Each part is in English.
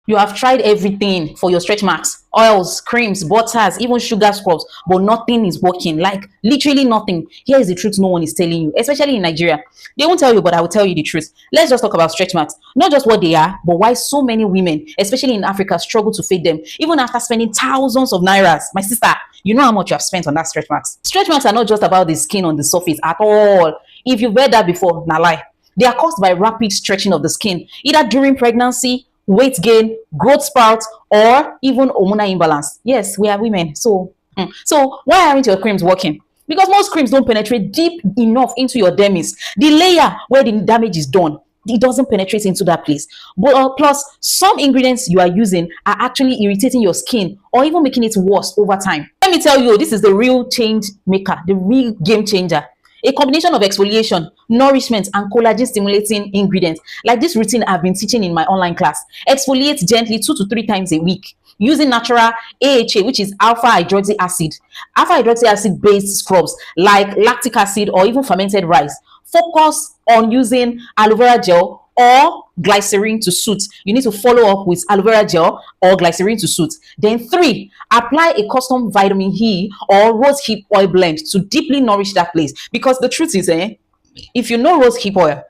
You have tried everything for your stretch marks, oils, creams, butters, even sugar scrubs, but nothing is working. Like literally nothing. Here is the truth no one is telling you, especially in Nigeria. They won't tell you, but I will tell you the truth. Let's just talk about stretch marks. Not just what they are, but why so many women, especially in Africa, struggle to fade them, even after spending thousands of nairas. My sister, you know how much you have spent on that stretch marks. Stretch marks are not just about the skin on the surface at all. If you've read that before, nah lie. They are caused by rapid stretching of the skin, either during pregnancy, weight gain, growth spurts, or even hormonal imbalance. Yes, we are women. So why aren't your creams working? Because most creams don't penetrate deep enough into your dermis, the layer where the damage is done. It doesn't penetrate into that place. But plus, some ingredients you are using are actually irritating your skin or even making it worse over time. Let me tell you, this is the real change maker, the real game changer. A combination of exfoliation, nourishment, and collagen stimulating ingredients, like this routine I've been teaching in my online class. Exfoliate gently 2 to 3 times a week using natural AHA, which is alpha hydroxy acid. Alpha hydroxy acid based scrubs like lactic acid or even fermented rice. Focus on using aloe vera gel or glycerin to suit. You need to follow up with aloe vera gel or glycerin to suit. Then 3, apply a custom vitamin E or rose hip oil blend to deeply nourish that place. Because the truth is, if you know rose hip oil,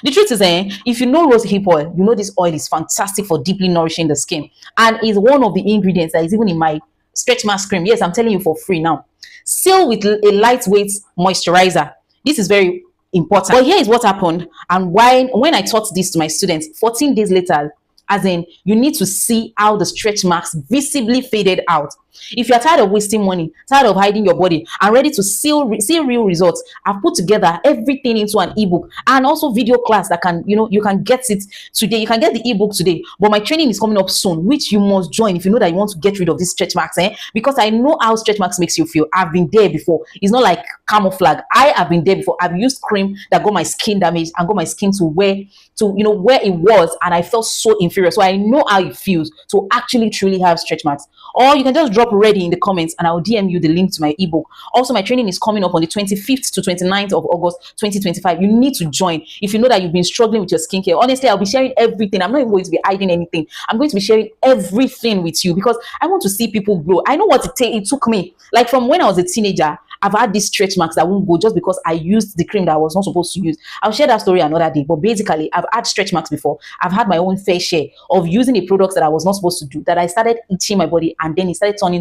if you know rose hip oil, you know this oil is fantastic for deeply nourishing the skin and is one of the ingredients that is even in my stretch mask cream. Yes, I'm telling you for free now. Seal with a lightweight moisturizer. This is very important. But here is what happened and why when I taught this to my students 14 days later, as in you need to see how the stretch marks visibly faded out. If you're tired of wasting money, tired of hiding your body, and ready to see real results, I've put together everything into an ebook and also video class that can, you can get it today. You can get the ebook today, but my training is coming up soon, which you must join if you know that you want to get rid of these stretch marks. Because I know how stretch marks makes you feel. I've been there before. It's not like camouflage. I have been there before. I've used cream that got my skin damaged and got my skin to where it was, and I felt so inferior. So I know how it feels to actually truly have stretch marks. Or you can just drop ready in the comments and I'll DM you the link to my ebook. Also, my training is coming up on the 25th to 29th of August 2025. You need to join if you know that you've been struggling with your skincare. Honestly, I'll be sharing everything. I'm not even going to be hiding anything. I'm going to be sharing everything with you because I want to see people grow. I know what it took me. Like from when I was a teenager, I've had these stretch marks that won't go just because I used the cream that I was not supposed to use. I'll share that story another day. But basically, I've had stretch marks before. I've had my own fair share of using a product that I was not supposed to do, that I started itching my body and then it started turning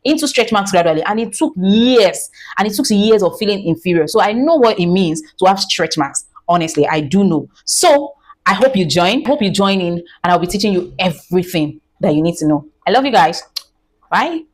into stretch marks gradually. And it took years. And it took years of feeling inferior. So I know what it means to have stretch marks. Honestly, I do know. So I hope you join. Hope you join in and I'll be teaching you everything that you need to know. I love you guys. Bye.